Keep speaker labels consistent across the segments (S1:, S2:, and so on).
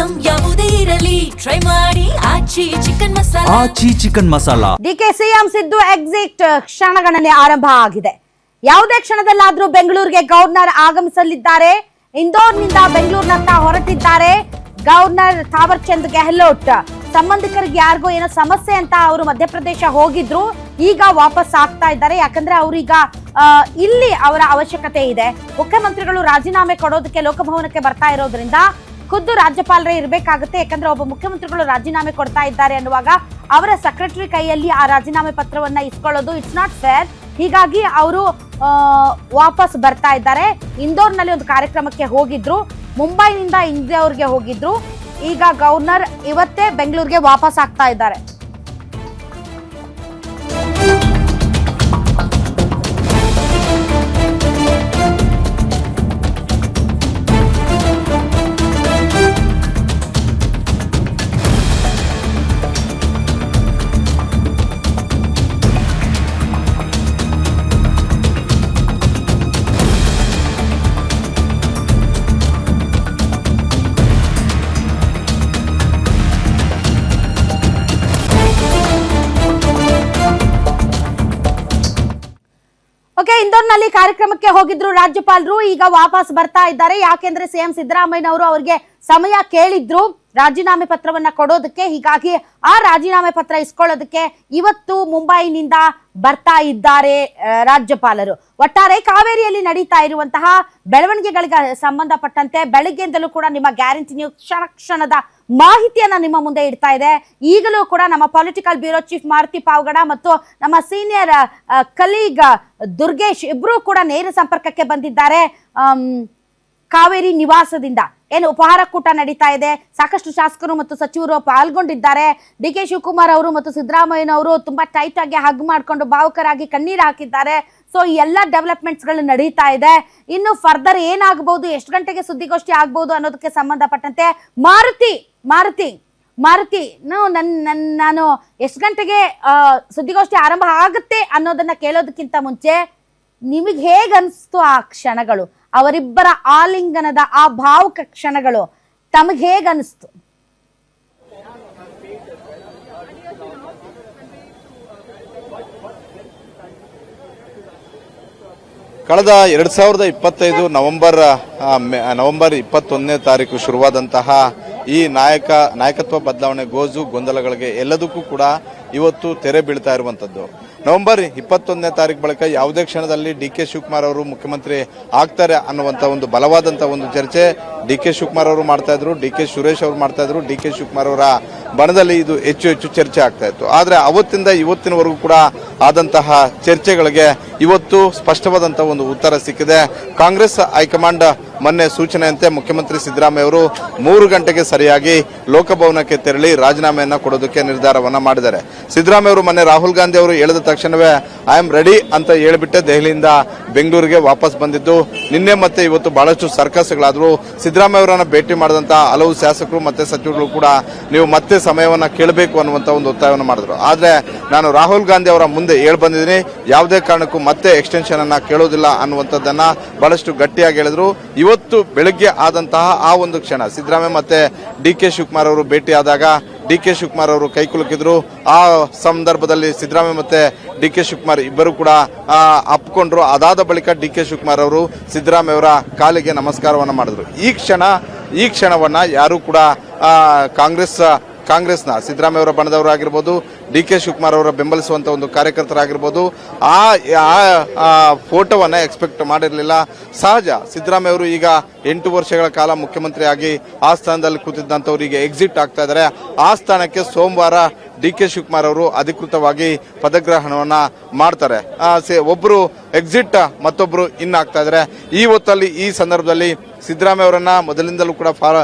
S1: Item ಯಾವುದೇ ಇರಲಿ try ಮಾಡಿ Aachi chicken masala.
S2: Aachi chicken masala.
S3: DK CM Siddu exit ಕ್ಷಣಗಣನೆ ಆರಂಭ ಆಗಿದೆ. ಯಾವುದೇ ಕ್ಷಣದಲ್ಲಾದ್ರೂ ಬೆಂಗಳೂರಿಗೆ ಗವರ್ನರ್ ಆಗಮಿಸಲಿದ್ದಾರೆ. ಇಂದೋರ್ನಿಂದ ಬೆಂಗಳೂರಿನತ್ತ ಹೊರಟಿದ್ದಾರೆ ಗವರ್ನರ್ ಥಾವರ್ ಚಂದ್ ಗೆಹ್ಲೋಟ್. ಸಂಬಂಧಿಕರಿಗೆ ಯಾರಿಗೋ ಏನೋ ಸಮಸ್ಯೆ ಅಂತ ಅವರು ಮಧ್ಯಪ್ರದೇಶ ಹೋಗಿದ್ರು, ಈಗ ವಾಪಸ್ ಆಗ್ತಾ ಇದ್ದಾರೆ. ಯಾಕಂದ್ರೆ ಅವ್ರೀಗ ಇಲ್ಲಿ ಅವರ ಅವಶ್ಯಕತೆ ಇದೆ. ಮುಖ್ಯಮಂತ್ರಿಗಳು ರಾಜೀನಾಮೆ ಕೊಡೋದಕ್ಕೆ ಲೋಕಭವನಕ್ಕೆ ಬರ್ತಾ ಇರೋದ್ರಿಂದ ಖುದ್ದು ರಾಜ್ಯಪಾಲರೇ ಇರಬೇಕಾಗುತ್ತೆ. ಯಾಕಂದ್ರೆ ಒಬ್ಬ ಮುಖ್ಯಮಂತ್ರಿಗಳು ರಾಜೀನಾಮೆ ಕೊಡ್ತಾ ಇದ್ದಾರೆ ಅನ್ನುವಾಗ ಅವರ ಸೆಕ್ರೆಟರಿ ಕೈಯಲ್ಲಿ ಆ ರಾಜೀನಾಮೆ ಪತ್ರವನ್ನ ಇಸ್ಕೊಳ್ಳೋದು ಇಟ್ಸ್ ನಾಟ್ ಫೇರ್. ಹೀಗಾಗಿ ಅವರು ವಾಪಸ್ ಬರ್ತಾ ಇದ್ದಾರೆ. ಇಂದೋರ್ನಲ್ಲಿ ಒಂದು ಕಾರ್ಯಕ್ರಮಕ್ಕೆ ಹೋಗಿದ್ರು, ಮುಂಬೈನಿಂದ ಇಂದೋರ್ಗೆ ಹೋಗಿದ್ರು. ಈಗ ಗವರ್ನರ್ ಇವತ್ತೇ ಬೆಂಗಳೂರಿಗೆ ವಾಪಸ್ ಆಗ್ತಾ ಇದ್ದಾರೆ. ಇಂದೋರ್ನಲ್ಲಿ ಕಾರ್ಯಕ್ರಮಕ್ಕೆ ಹೋಗಿದ್ರು ರಾಜ್ಯಪಾಲರು, ಈಗ ವಾಪಸ್ ಬರ್ತಾ ಇದ್ದಾರೆ. ಯಾಕೆಂದ್ರೆ ಸಿಎಂ ಸಿದ್ದರಾಮಯ್ಯನವರು ಅವರಿಗೆ ಸಮಯ ಕೇಳಿದ್ರು ರಾಜೀನಾಮೆ ಪತ್ರವನ್ನ ಕೊಡೋದಕ್ಕೆ. ಹೀಗಾಗಿ ಆ ರಾಜೀನಾಮೆ ಪತ್ರ ಇಸ್ಕೊಳ್ಳೋದಕ್ಕೆ ಇವತ್ತು ಮುಂಬೈನಿಂದ ಬರ್ತಾ ಇದ್ದಾರೆ ರಾಜ್ಯಪಾಲರು. ಒಟ್ಟಾರೆ ಕಾವೇರಿಯಲ್ಲಿ ನಡೀತಾ ಇರುವಂತಹ ಬೆಳವಣಿಗೆಗಳಿಗೆ ಸಂಬಂಧಪಟ್ಟಂತೆ ಬೆಳಗ್ಗೆಯಿಂದಲೂ ಕೂಡ ನಿಮ್ಮ ಗ್ಯಾರಂಟಿ ನ್ಯೂಸ್ ಕ್ಷಣದ ಮಾಹಿತಿಯನ್ನ ನಿಮ್ಮ ಮುಂದೆ ಇಡ್ತಾ ಇದೆ. ಈಗಲೂ ಕೂಡ ನಮ್ಮ political bureau chief Maruti Pavagada ಮತ್ತು ನಮ್ಮ ಸೀನಿಯರ್ ಕಲೀಗ್ ದುರ್ಗೇಶ್ ಇಬ್ರು ಕೂಡ ನೇರ ಸಂಪರ್ಕಕ್ಕೆ ಬಂದಿದ್ದಾರೆ. ಕಾವೇರಿ ನಿವಾಸದಿಂದ ಏನು ಉಪಹಾರ ಕೂಟ ನಡೀತಾ ಇದೆ, ಸಾಕಷ್ಟು ಶಾಸಕರು ಮತ್ತು ಸಚಿವರು ಪಾಲ್ಗೊಂಡಿದ್ದಾರೆ. ಡಿ ಕೆ ಶಿವಕುಮಾರ್ ಅವರು ಮತ್ತು ಸಿದ್ದರಾಮಯ್ಯನವರು ತುಂಬಾ ಟೈಟ್ ಆಗಿ ಹಗ್ ಮಾಡ್ಕೊಂಡು ಭಾವುಕರಾಗಿ ಕಣ್ಣೀರು ಹಾಕಿದ್ದಾರೆ. ಸೊ ಈ ಎಲ್ಲ ಡೆವಲಪ್ಮೆಂಟ್ಸ್ ಗಳು ನಡೀತಾ ಇದೆ. ಇನ್ನು ಫರ್ದರ್ ಏನಾಗಬಹುದು, ಎಷ್ಟು ಗಂಟೆಗೆ ಸುದ್ದಿಗೋಷ್ಠಿ ಆಗ್ಬಹುದು ಅನ್ನೋದಕ್ಕೆ ಸಂಬಂಧಪಟ್ಟಂತೆ ಮಾರುತಿ ನಾನು ಎಷ್ಟು ಗಂಟೆಗೆ ಸುದ್ದಿಗೋಷ್ಠಿ ಆರಂಭ ಆಗುತ್ತೆ ಅನ್ನೋದನ್ನ ಕೇಳೋದಕ್ಕಿಂತ ಮುಂಚೆ ನಿಮಗೆ ಹೇಗೆ ಅನಿಸ್ತು ಆ ಕ್ಷಣಗಳು, ಅವರಿಬ್ಬರ ಆಲಿಂಗನದ ಆ ಭಾವುಕ ಕ್ಷಣಗಳು ತಮಗೆ ಹೇಗೆ ಅನಿಸ್ತು?
S4: ಕಳೆದ 2025 ನವೆಂಬರ್ 21ನೇ ತಾರೀಕು ಶುರುವಾದಂತಹ ಈ ನಾಯಕತ್ವ ಬದಲಾವಣೆ ಗೋಜು ಗೊಂದಲಗಳಿಗೆ ಎಲ್ಲದಕ್ಕೂ ಕೂಡ ಇವತ್ತು ತೆರೆ ಬೀಳ್ತಾ ಇರುವಂತದ್ದು. ನವೆಂಬರ್ 21ನೇ ತಾರೀಕು ಬಳಿಕ ಯಾವುದೇ ಕ್ಷಣದಲ್ಲಿ ಡಿ ಕೆ ಶಿವಕುಮಾರ್ ಅವರು ಮುಖ್ಯಮಂತ್ರಿ ಆಗ್ತಾರೆ ಅನ್ನುವಂತ ಒಂದು ಬಲವಾದಂತ ಒಂದು ಚರ್ಚೆ ಡಿ ಕೆ ಶಿವಕುಮಾರ್ ಅವರು ಮಾಡ್ತಾ ಇದ್ರು, ಡಿ ಕೆ ಸುರೇಶ್ ಅವರು ಮಾಡ್ತಾ ಇದ್ರು. ಡಿ ಕೆ ಶಿವಕುಮಾರ್ ಅವರ ಬಣದಲ್ಲಿ ಇದು ಹೆಚ್ಚು ಚರ್ಚೆ ಆಗ್ತಾ ಇತ್ತು. ಆದ್ರೆ ಅವತ್ತಿಂದ ಇವತ್ತಿನವರೆಗೂ ಕೂಡ ಆದಂತಹ ಚರ್ಚೆಗಳಿಗೆ ಇವತ್ತು ಸ್ಪಷ್ಟವಾದಂತಹ ಒಂದು ಉತ್ತರ ಸಿಕ್ಕಿದೆ. ಕಾಂಗ್ರೆಸ್ ಹೈಕಮಾಂಡ್ ಮೊನ್ನೆ ಸೂಚನೆಯಂತೆ ಮುಖ್ಯಮಂತ್ರಿ ಸಿದ್ದರಾಮಯ್ಯ ಅವರು 3 ಗಂಟೆಗೆ ಸರಿಯಾಗಿ ಲೋಕಭವನಕ್ಕೆ ತೆರಳಿ ರಾಜೀನಾಮೆಯನ್ನ ಕೊಡೋದಕ್ಕೆ ನಿರ್ಧಾರವನ್ನ ಮಾಡಿದ್ದಾರೆ. ಸಿದ್ದರಾಮಯ್ಯ ಅವರು ಮೊನ್ನೆ ರಾಹುಲ್ ಗಾಂಧಿ ಅವರು ಹೇಳಿದ ತಕ್ಷಣವೇ ಐ ಆಮ್ ರೆಡಿ ಅಂತ ಹೇಳಿಬಿಟ್ಟೆ ದೆಹಲಿಯಿಂದ ಬೆಂಗಳೂರಿಗೆ ವಾಪಸ್ ಬಂದಿದ್ದು. ನಿನ್ನೆ ಮತ್ತೆ ಇವತ್ತು ಬಹಳಷ್ಟು ಸರ್ಕಸ್ಗಳಾದ್ರು. ಸಿದ್ದರಾಮಯ್ಯ ಅವರನ್ನ ಭೇಟಿ ಮಾಡಿದಂತಹ ಹಲವು ಶಾಸಕರು ಮತ್ತೆ ಸಚಿವರು ಕೂಡ ನೀವು ಮತ್ತೆ ಸಮಯವನ್ನ ಕೇಳಬೇಕು ಅನ್ನುವಂತ ಒಂದು ಒತ್ತಾಯವನ್ನು ಮಾಡಿದ್ರು. ಆದ್ರೆ ನಾನು ರಾಹುಲ್ ಗಾಂಧಿ ಅವರ ಮುಂದೆ ಹೇಳಿ ಬಂದಿದ್ದೀನಿ, ಯಾವುದೇ ಕಾರಣಕ್ಕೂ ಮತ್ತೆ ಎಕ್ಸ್ಟೆನ್ಷನ್ ಅನ್ನ ಕೇಳೋದಿಲ್ಲ ಅನ್ನುವಂಥದ್ದನ್ನ ಬಹಳಷ್ಟು ಗಟ್ಟಿಯಾಗಿ ಹೇಳಿದ್ರು. ಇವತ್ತು ಬೆಳಗ್ಗೆ ಆದಂತಹ ಆ ಒಂದು ಕ್ಷಣ ಸಿದ್ದರಾಮಯ್ಯ ಮತ್ತೆ ಡಿ ಕೆ ಶಿವಕುಮಾರ್ ಅವರು ಭೇಟಿ ಆದಾಗ ಡಿ ಕೆ ಶಿವಕುಮಾರ್ ಅವರು ಕೈ ಕುಲುಕಿದ್ರು. ಆ ಸಂದರ್ಭದಲ್ಲಿ ಸಿದ್ದರಾಮಯ್ಯ ಮತ್ತೆ ಡಿ ಕೆ ಶಿವಕುಮಾರ್ ಇಬ್ಬರು ಕೂಡ ಅಪ್ಕೊಂಡ್ರು. ಅದಾದ ಬಳಿಕ ಡಿ ಕೆ ಶಿವಕುಮಾರ್ ಅವರು ಸಿದ್ದರಾಮಯ್ಯ ಅವರ ಕಾಲಿಗೆ ನಮಸ್ಕಾರವನ್ನ ಮಾಡಿದ್ರು. ಈ ಕ್ಷಣವನ್ನ ಯಾರು ಕೂಡ ಕಾಂಗ್ರೆಸ್ನ ಸಿದ್ದರಾಮಯ್ಯ ಅವರ ಬಣದವರು ಆಗಿರ್ಬೋದು, ಡಿ ಕೆ ಶಿವಕುಮಾರ್ ಅವರ ಬೆಂಬಲಿಸುವಂತ ಒಂದು ಕಾರ್ಯಕರ್ತರಾಗಿರ್ಬೋದು, ಆ ಫೋಟೋವನ್ನ ಎಕ್ಸ್ಪೆಕ್ಟ್ ಮಾಡಿರಲಿಲ್ಲ. ಸಹಜ, ಸಿದ್ದರಾಮಯ್ಯ ಅವರು ಈಗ 8 ವರ್ಷಗಳ ಕಾಲ ಮುಖ್ಯಮಂತ್ರಿ ಆಗಿ ಆ ಸ್ಥಾನದಲ್ಲಿ ಕೂತಿದ್ದಂಥವ್ರು ಈಗ ಎಕ್ಸಿಟ್ ಆಗ್ತಾ ಇದ್ದಾರೆ. ಆ ಸ್ಥಾನಕ್ಕೆ ಸೋಮವಾರ ಡಿ ಕೆ ಶಿವಕುಮಾರ್ ಅವರು ಅಧಿಕೃತವಾಗಿ ಪದಗ್ರಹಣವನ್ನ ಮಾಡ್ತಾರೆ. ಒಬ್ರು ಎಕ್ಸಿಟ್, ಮತ್ತೊಬ್ರು ಇನ್ ಆಗ್ತಾ ಇದ್ದಾರೆ. ಈ ಹೊತ್ತಲ್ಲಿ ಈ ಸಂದರ್ಭದಲ್ಲಿ ಸಿದ್ದರಾಮಯ್ಯ ಅವರನ್ನ ಮೊದಲಿಂದಲೂ ಕೂಡ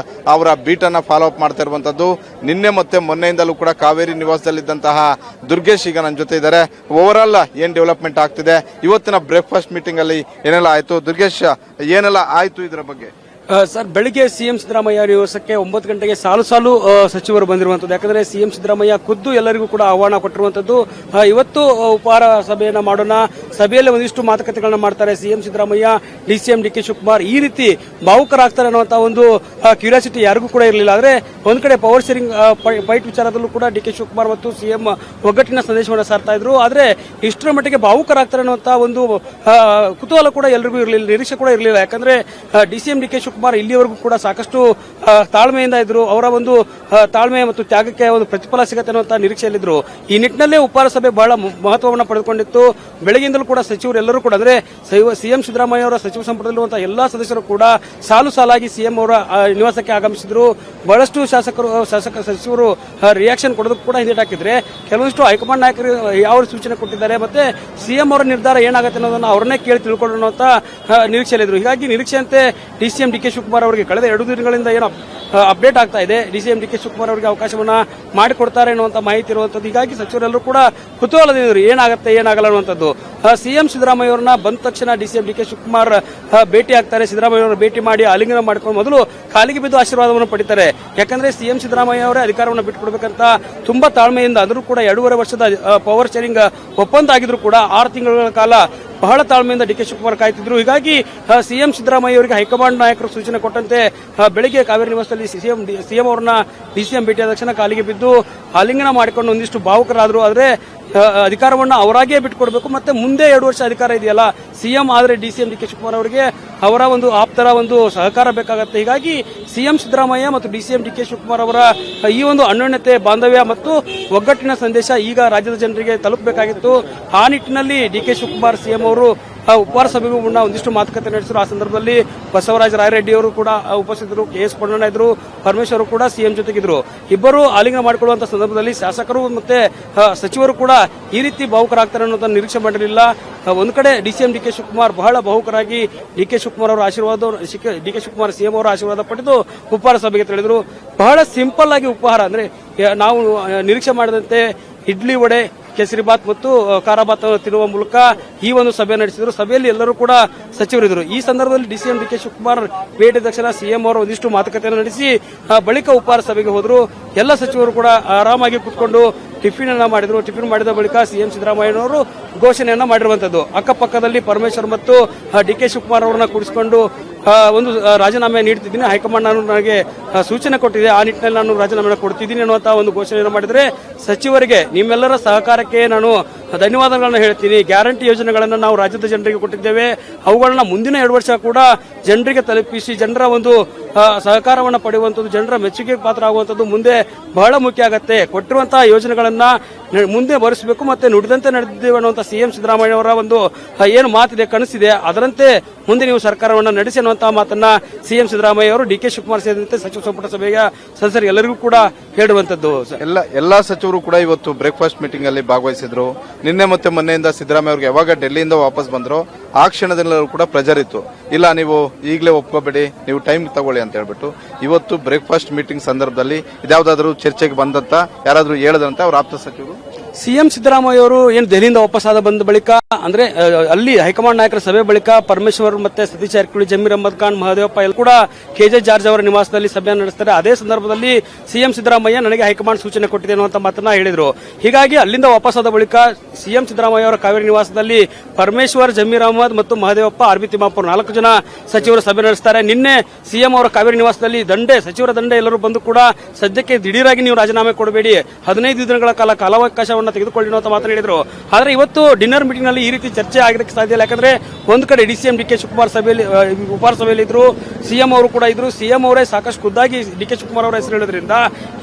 S4: ಅವರ ಬೀಟನ್ನ ಫಾಲೋ ಅಪ್ ಮಾಡ್ತಾ ಇರುವಂತದ್ದು. ನಿನ್ನೆ ಮತ್ತೆ ಮೊನ್ನೆಯಿಂದಲೂ ಕೂಡ ಕಾವೇರಿ ನಿವಾಸದಲ್ಲಿದ್ದಂತಹ ದುರ್ಗೇಶ್ ಈಗ ನನ್ನ ಜೊತೆ ಇದ್ದಾರೆ. ಓವರ್ ಆಲ್ ಏನ್ ಡೆವಲಪ್ಮೆಂಟ್ ಆಗ್ತಿದೆ, ಇವತ್ತಿನ ಬ್ರೇಕ್ಫಾಸ್ಟ್ ಮೀಟಿಂಗ್ ಅಲ್ಲಿ ಏನೆಲ್ಲ ಆಯ್ತು, ದುರ್ಗೇಶ್ ಏನೆಲ್ಲ ಆಯ್ತು ಇದರ ಬಗ್ಗೆ?
S5: ಸರ್, ಬೆಳಿಗ್ಗೆ ಸಿಎಂ ಸಿದ್ದರಾಮಯ್ಯ ನಿವಾಸಕ್ಕೆ 9 ಗಂಟೆಗೆ ಸಾಲು ಸಚಿವರು ಬಂದಿರುವಂತದ್ದು. ಯಾಕಂದ್ರೆ ಸಿಎಂ ಸಿದ್ದರಾಮಯ್ಯ ಖುದ್ದು ಎಲ್ಲರಿಗೂ ಕೂಡ ಆಹ್ವಾನ ಕೊಟ್ಟಿರುವಂತದ್ದು. ಇವತ್ತು ಉಪಹಾರ ಸಭೆಯನ್ನ ಮಾಡೋಣ, ಸಭೆಯಲ್ಲಿ ಒಂದಿಷ್ಟು ಮಾತುಕತೆಗಳನ್ನ ಮಾಡ್ತಾರೆ CM Siddaramaiah, DCM D K Shivakumar. ಈ ರೀತಿ ಭಾವುಕರಾಗ್ತಾರೆ ಅನ್ನುವಂತ ಒಂದು ಕ್ಯೂರಿಯಾಸಿಟಿ ಯಾರಿಗೂ ಕೂಡ ಇರಲಿಲ್ಲ. ಆದ್ರೆ ಒಂದ್ ಕಡೆ ಪವರ್ ಶೇರಿಂಗ್ ಫೈಟ್ ವಿಚಾರದಲ್ಲೂ ಕೂಡ ಡಿ ಕೆ ಶಿವಕುಮಾರ್ ಮತ್ತು ಸಿಎಂ ಒಗ್ಗಟ್ಟಿನ ಸಂದೇಶವನ್ನು ಸಾರ್ತಾ ಇದ್ರು. ಆದ್ರೆ ಇಷ್ಟರ ಮಟ್ಟಿಗೆ ಭಾವುಕರಾಗ್ತಾರೆ ಅನ್ನುವಂತ ಒಂದು ಕುತೂಹಲ ಕೂಡ ಎಲ್ರಿಗೂ ಇರಲಿಲ್ಲ, ನಿರೀಕ್ಷೆ ಕೂಡ ಇರಲಿಲ್ಲ. ಯಾಕಂದ್ರೆ ಡಿಸಿಎಂ ಡಿ ಕೆ ಶಿವಕುಮಾರ್ ಇಲ್ಲಿವರೆಗೂ ಕೂಡ ಸಾಕಷ್ಟು ತಾಳ್ಮೆಯಿಂದ ಇದ್ರು. ಅವರ ಒಂದು ತಾಳ್ಮೆ ಮತ್ತು ತ್ಯಾಗಕ್ಕೆ ಒಂದು ಪ್ರತಿಫಲ ಸಿಗುತ್ತೆ ಅನ್ನುವಂತ ನಿರೀಕ್ಷೆಯಲ್ಲಿದ್ರು. ಈ ನಿಟ್ಟಿನಲ್ಲೇ ಉಪಹಾರ ಸಭೆ ಬಹಳ ಮಹತ್ವವನ್ನು ಪಡೆದುಕೊಂಡಿತ್ತು. ಬೆಳಗ್ಗಿಂದಲೂ ಕೂಡ ಸಚಿವರೆಲ್ಲರೂ ಕೂಡ ಅಂದ್ರೆ ಸಿಎಂ ಸಿದ್ದರಾಮಯ್ಯ ಅವರ ಸಚಿವ ಸಂಪುಟದಲ್ಲಿರುವಂತಹ ಎಲ್ಲಾ ಸದಸ್ಯರು ಕೂಡ ಸಾಲಾಗಿ ಸಿಎಂ ಅವರ ನಿವಾಸಕ್ಕೆ ಆಗಮಿಸಿದ್ರು. ಬಹಳಷ್ಟು ಸಚಿವರು ರಿಯಾಕ್ಷನ್ ಕೊಡೋದಕ್ಕೂ ಕೂಡ ಹಿಂದೇಟಾಕಿದ್ರೆ, ಕೆಲವೊಂದಿಷ್ಟು ಹೈಕಮಾಂಡ್ ನಾಯಕರು ಯಾವ ಸೂಚನೆ ಕೊಟ್ಟಿದ್ದಾರೆ ಮತ್ತೆ ಸಿಎಂ ಅವರ ನಿರ್ಧಾರ ಏನಾಗುತ್ತೆ ಅನ್ನೋದನ್ನ ಅವರನ್ನೇ ಕೇಳಿ ತಿಳ್ಕೊಳ್ಳೋಣ ಅಂತ ನಿರೀಕ್ಷೆಯಲ್ಲಿದ್ರು. ಹೀಗಾಗಿ ನಿರೀಕ್ಷೆಯಂತೆ ಡಿಸಿಎಂ ಡಿ ಕೆ ಶಿವಕುಮಾರ್ ಅವರಿಗೆ ಕಳೆದ 2 ದಿನಗಳಿಂದ ಏನು ಅಪ್ಡೇಟ್ ಆಗ್ತಾ ಇದೆ, ಡಿಸಿಎಂ ಡಿ ಕೆ ಶಿವಕುಮಾರ್ ಅವರಿಗೆ ಅವಕಾಶವನ್ನ ಮಾಡಿಕೊಡ್ತಾರೆ ಅನ್ನುವಂತ ಮಾಹಿತಿ ಇರುವಂತದ್ದು. ಹೀಗಾಗಿ ಸಚಿವರೆಲ್ಲರೂ ಕೂಡ ಕುತೂಹಲದಿದ್ರು ಏನಾಗುತ್ತೆ ಏನಾಗಲ್ಲ ಅನ್ನುವಂಥದ್ದು. ಸಿಎಂ ಸಿದ್ದರಾಮಯ್ಯ ಅವರನ್ನ ಬಂದ ತಕ್ಷಣ ಡಿಸಿಎಂ ಡಿ ಕೆ ಶಿವಕುಮಾರ್ ಭೇಟಿ ಆಗ್ತಾರೆ. ಸಿದ್ದರಾಮಯ್ಯ ಅವರ ಭೇಟಿ ಮಾಡಿ ಆಲಿಂಗನ ಮಾಡ್ಕೊಂಡು ಮೊದಲು ಕಾಲಿಗೆ ಬಿದ್ದು ಆಶೀರ್ವಾದವನ್ನು ಪಡಿತಾರೆ. ಯಾಕಂದ್ರೆ ಸಿಎಂ ಸಿದ್ದರಾಮಯ್ಯ ಅವರೇ ಅಧಿಕಾರವನ್ನು ಬಿಟ್ಟುಕೊಡ್ಬೇಕಂತ ತುಂಬಾ ತಾಳ್ಮೆಯಿಂದ, ಅದನ್ನು ಕೂಡ 2.5 ವರ್ಷದ ಪವರ್ ಶೇರಿಂಗ್ ಒಪ್ಪಂದ ಆಗಿದ್ರು ಕೂಡ 6 ತಿಂಗಳ ಕಾಲ ಬಹಳ ತಾಳ್ಮೆಯಿಂದ ಡಿ ಕೆ ಶಿವಕುಮಾರ್ ಕಾಯ್ತಿದ್ರು. ಹೀಗಾಗಿ ಸಿಎಂ ಸಿದ್ದರಾಮಯ್ಯ ಅವರಿಗೆ ಹೈಕಮಾಂಡ್ ನಾಯಕರು ಸೂಚನೆ ಕೊಟ್ಟಂತೆ ಬೆಳಗ್ಗೆ ಕಾವೇರಿ ನಿವಾಸದಲ್ಲಿ ಸಿಎಂ ಅವರನ್ನ ಡಿಸಿಎಂ ಭೇಟಿಯಾದ ತಕ್ಷಣ ಕಾಲಿಗೆ ಬಿದ್ದು ಆಲಿಂಗನ ಮಾಡಿಕೊಂಡು ಒಂದಿಷ್ಟು ಭಾವುಕರಾದ್ರು. ಆದ್ರೆ ಅಧಿಕಾರವನ್ನ ಅವರಾಗೇ ಬಿಟ್ಟುಕೊಡ್ಬೇಕು, ಮತ್ತೆ ಮುಂದೆ 2 ವರ್ಷ ಅಧಿಕಾರ ಇದೆಯಲ್ಲ ಸಿಎಂ ಆದ್ರೆ ಡಿಸಿಎಂ ಡಿ ಕೆ ಶಿವಕುಮಾರ್ ಅವರಿಗೆ ಅವರ ಒಂದು ಆಪ್ತರ ಒಂದು ಸಹಕಾರ ಬೇಕಾಗುತ್ತೆ. ಹೀಗಾಗಿ ಸಿಎಂ ಸಿದ್ದರಾಮಯ್ಯ ಮತ್ತು ಡಿಸಿಎಂ ಡಿ ಕೆ ಶಿವಕುಮಾರ್ ಅವರ ಈ ಒಂದು ಅನ್ಯೋನ್ಯತೆ, ಬಾಂಧವ್ಯ ಮತ್ತು ಒಗ್ಗಟ್ಟಿನ ಸಂದೇಶ ಈಗ ರಾಜ್ಯದ ಜನರಿಗೆ ತಲುಪಬೇಕಾಗಿತ್ತು. ಆ ನಿಟ್ಟಿನಲ್ಲಿ ಡಿ ಕೆ ಶಿವಕುಮಾರ್ ಸಿಎಂ ಅವರು ಉಪಹಾರ ಸಭೆಗೂ ಮುನ್ನ ಒಂದಿಷ್ಟು ಮಾತುಕತೆ ನಡೆಸಿದ್ರು. ಆ ಸಂದರ್ಭದಲ್ಲಿ ಬಸವರಾಜ ರಾಯರೆಡ್ಡಿ ಅವರು ಕೂಡ ಉಪಸ್ಥಿತರು, KS ಪೊನ್ನಣ್ಣ ಇದ್ರು, ಪರಮೇಶ್ವರ್ ಕೂಡ ಸಿಎಂ ಜೊತೆಗಿದ್ರು. ಇಬ್ಬರು ಆಲಿಂಗನ ಮಾಡಿಕೊಳ್ಳುವಂತ ಸಂದರ್ಭದಲ್ಲಿ ಶಾಸಕರು ಮತ್ತೆ ಸಚಿವರು ಕೂಡ ಈ ರೀತಿ ಭಾವುಕರಾಗ್ತಾರೆ ಅನ್ನೋದನ್ನು ನಿರೀಕ್ಷೆ ಮಾಡಿರಲಿಲ್ಲ. ಒಂದು ಕಡೆ ಡಿಸಿಎಂ ಡಿ ಕೆ ಶಿವಕುಮಾರ್ ಬಹಳ ಭಾವುಕರಾಗಿ ಡಿ ಕೆ ಶಿವಕುಮಾರ್ ಅವರ ಆಶೀರ್ವಾದ, ಡಿ ಕೆ ಶಿವಕುಮಾರ್ ಸಿಎಂ ಅವರ ಆಶೀರ್ವಾದ ಪಡೆದು ಉಪಹಾರ ಸಭೆಗೆ ತೆರಳಿದ್ರು. ಬಹಳ ಸಿಂಪಲ್ ಆಗಿ ಉಪಹಾರ, ಅಂದ್ರೆ ನಾವು ನಿರೀಕ್ಷೆ ಮಾಡಿದಂತೆ ಇಡ್ಲಿ, ವಡೆ, ಕೇಸರಿಬಾತ್ ಮತ್ತು ಖಾರಾಬಾತ್ ತಿನ್ನುವ ಮೂಲಕ ಈ ಒಂದು ಸಭೆ ನಡೆಸಿದ್ರು. ಸಭೆಯಲ್ಲಿ ಎಲ್ಲರೂ ಕೂಡ ಸಚಿವರಿದ್ದರು. ಈ ಸಂದರ್ಭದಲ್ಲಿ ಡಿಸಿಎಂ ಡಿ ಕೆ ಶಿವಕುಮಾರ್ ಭೇಟಿ ತಕ್ಷಣ ಸಿಎಂ ಅವರು ಒಂದಿಷ್ಟು ಮಾತುಕತೆಯನ್ನು ನಡೆಸಿ ಬಳಿಕ ಉಪಹಾರ ಸಭೆಗೆ ಹೋದ್ರು. ಎಲ್ಲ ಸಚಿವರು ಕೂಡ ಆರಾಮಾಗಿ ಕುತ್ಕೊಂಡು ಟಿಫಿನ್ ಅನ್ನ ಮಾಡಿದ್ರು. ಟಿಫಿನ್ ಮಾಡಿದ ಬಳಿಕ ಸಿಎಂ ಸಿದ್ದರಾಮಯ್ಯನವರು ಘೋಷಣೆಯನ್ನ ಮಾಡಿರುವಂತದ್ದು. ಅಕ್ಕಪಕ್ಕದಲ್ಲಿ ಪರಮೇಶ್ವರ್ ಮತ್ತು ಡಿ ಕೆ ಶಿವಕುಮಾರ್ ಅವರನ್ನ ಕೂಡಿಸಿಕೊಂಡು ಒಂದು ರಾಜೀನಾಮೆ ನೀಡುತ್ತಿದ್ದೀನಿ, ಹೈಕಮಾಂಡ್ ನಾನು ನನಗೆ ಸೂಚನೆ ಕೊಟ್ಟಿದೆ, ಆ ನಿಟ್ಟಿನಲ್ಲಿ ನಾನು ರಾಜೀನಾಮೆ ಕೊಡ್ತಿದ್ದೀನಿ ಅನ್ನುವಂತಹ ಒಂದು ಘೋಷಣೆಯನ್ನು ಮಾಡಿದ್ರೆ, ಸಚಿವರಿಗೆ ನಿಮ್ಮೆಲ್ಲರ ಸಹಕಾರಕ್ಕೆ ನಾನು ಧನ್ಯವಾದಗಳನ್ನು ಹೇಳ್ತೀನಿ. ಗ್ಯಾರಂಟಿ ಯೋಜನೆಗಳನ್ನು ನಾವು ರಾಜ್ಯದ ಜನರಿಗೆ ಕೊಟ್ಟಿದ್ದೇವೆ, ಅವುಗಳನ್ನ ಮುಂದಿನ 2 ವರ್ಷ ಕೂಡ ಜನರಿಗೆ ತಲುಪಿಸಿ ಜನರ ಒಂದು ಸಹಕಾರವನ್ನು ಪಡೆಯುವಂಥದ್ದು, ಜನರ ಮೆಚ್ಚುಗೆ ಪಾತ್ರ ಆಗುವಂಥದ್ದು ಮುಂದೆ ಬಹಳ ಮುಖ್ಯ ಆಗತ್ತೆ. ಕೊಟ್ಟಿರುವಂತಹ ಯೋಜನೆಗಳನ್ನ ಮುಂದೆ ಬರೆಸಬೇಕು, ಮತ್ತೆ ನುಡಿದಂತೆ ನಡೆದಿದ್ದೇವೆ ಅನ್ನುವಂಥ ಸಿಎಂ ಸಿದ್ದರಾಮಯ್ಯ ಅವರ ಒಂದು ಏನು ಮಾತಿದೆ, ಕನಸಿದೆ, ಅದರಂತೆ ಮುಂದೆ ನೀವು ಸರ್ಕಾರವನ್ನು ನಡೆಸಿ ಅನ್ನುವಂತಹ ಮಾತನ್ನ ಸಿಎಂ ಸಿದ್ದರಾಮಯ್ಯ ಅವರು ಡಿ ಕೆ ಶಿವಕುಮಾರ್ ಸೇರಿದಂತೆ ಸಚಿವ ಸಂಪುಟ ಸಭೆಯ ಸದಸ್ಯರು ಎಲ್ಲರಿಗೂ ಕೂಡ ಹೇಳುವಂತದ್ದು.
S4: ಎಲ್ಲಾ ಸಚಿವರು ಕೂಡ ಇವತ್ತು ಬ್ರೇಕ್ಫಾಸ್ಟ್ ಮೀಟಿಂಗ್ ಅಲ್ಲಿ ಭಾಗವಹಿಸಿದ್ರು. ನಿನ್ನೆ ಮತ್ತೆ ಮೊನ್ನೆಯಿಂದ ಸಿದ್ದರಾಮಯ್ಯ ಅವ್ರಿಗೆ ಯಾವಾಗ ಡೆಲ್ಲಿಯಿಂದ ವಾಪಸ್ ಬಂದ್ರು ಆ ಕ್ಷಣದಲ್ಲೂ ಕೂಡ ಪ್ರೆಜರ್ ಇತ್ತು, ಇಲ್ಲ ನೀವು ಈಗಲೇ ಒಪ್ಕೋಬೇಡಿ, ನೀವು ಟೈಮ್ ತಗೊಳ್ಳಿ ಅಂತ ಹೇಳ್ಬಿಟ್ಟು. ಇವತ್ತು ಬ್ರೇಕ್ಫಾಸ್ಟ್ ಮೀಟಿಂಗ್ ಸಂದರ್ಭದಲ್ಲಿ ಇದ್ಯಾವುದಾದ್ರೂ ಚರ್ಚೆಗೆ ಬಂದಂತ ಯಾರಾದ್ರೂ ಹೇಳದಂತ ಅವ್ರ ಆಪ್ತ ಸಚಿವರು
S5: ಸಿಎಂ ಸಿದ್ದರಾಮಯ್ಯ ಅವರು ಏನು ದೆಹಲಿಯಿಂದ ವಾಪಸ್ಸಾದ ಬಂದ ಬಳಿಕ, ಅಂದ್ರೆ ಅಲ್ಲಿ ಹೈಕಮಾಂಡ್ ನಾಯಕರ ಸಭೆ ಬಳಿಕ ಪರಮೇಶ್ವರ್ ಮತ್ತೆ ಸತೀಶ್ ಜಾರಕಿಹೊಳಿ, ಜಮೀರ್ ಅಹಮದ್ ಖಾನ್, ಮಹದೇವಪ್ಪ ಎಲ್ಲ ಕೂಡ KJ ಜಾರ್ಜ್ ಅವರ ನಿವಾಸದಲ್ಲಿ ಸಭೆಯನ್ನು ನಡೆಸ್ತಾರೆ. ಅದೇ ಸಂದರ್ಭದಲ್ಲಿ ಸಿಎಂ ಸಿದ್ದರಾಮಯ್ಯ ನನಗೆ ಹೈಕಮಾಂಡ್ ಸೂಚನೆ ಕೊಟ್ಟಿದೆ ಅನ್ನುವಂತ ಮಾತನ್ನ ಹೇಳಿದ್ರು. ಹೀಗಾಗಿ ಅಲ್ಲಿಂದ ವಾಪಸ್ಸಾದ ಬಳಿಕ ಸಿಎಂ ಸಿದ್ದರಾಮಯ್ಯ ಅವರ ಕಾವೇರಿ ನಿವಾಸದಲ್ಲಿ ಪರಮೇಶ್ವರ್, ಜಮೀರ್ ಅಹಮದ್ ಮತ್ತು ಮಹದೇವಪ್ಪ, ಆರ್ ಬಿ ತಿಮ್ಮಾಪುರ್ 4 ಜನ ಸಚಿವರು ಸಭೆ ನಡೆಸ್ತಾರೆ. ನಿನ್ನೆ ಸಿಎಂ ಅವರ ಕಾವೇರಿ ನಿವಾಸದಲ್ಲಿ ಸಚಿವರ ದಂಡೆ ಎಲ್ಲರೂ ಬಂದು ಕೂಡ ಸದ್ಯಕ್ಕೆ ದಿಢೀರಾಗಿ ನೀವು ರಾಜೀನಾಮೆ ಕೊಡಬೇಡಿ, 15 ದಿನಗಳ ಕಾಲ ಕಾಲಾವಕಾಶವನ್ನು ತೆಗೆದುಕೊಳ್ಳಿ ಅಂತ ಮಾತನಾಡಿದ್ರು. ಆದ್ರೆ ಇವತ್ತು ಡಿನ್ನರ್ ಮೀಟಿಂಗ್ ನಲ್ಲಿ ಈ ರೀತಿ ಚರ್ಚೆ ಆಗಿರಕ್ಕೆ ಸಾಧ್ಯ ಇಲ್ಲ. ಯಾಕಂದ್ರೆ ಒಂದು ಕಡೆ ಡಿಸಿಎಂ ಡಿ ಕೆ ಶಿವಕುಮಾರ್ ಸಭೆಯಲ್ಲಿ ಉಪಹಾರ ಸಭೆಯಲ್ಲಿ ಇದ್ರು, ಸಿಎಂ ಅವರು ಕೂಡ ಇದ್ರು. ಸಿಎಂ ಅವರೇ ಸಾಕಷ್ಟು ಖುದ್ದಾಗಿ ಡಿ ಕೆ ಶಿವಕುಮಾರ್ ಅವರ ಹೆಸರು ಹೇಳೋದ್ರಿಂದ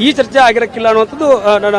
S5: ಈ ಚರ್ಚೆ ಆಗಿರಕ್ಕಿಲ್ಲ ಅನ್ನುವಂಥದ್ದು ನನ್ನ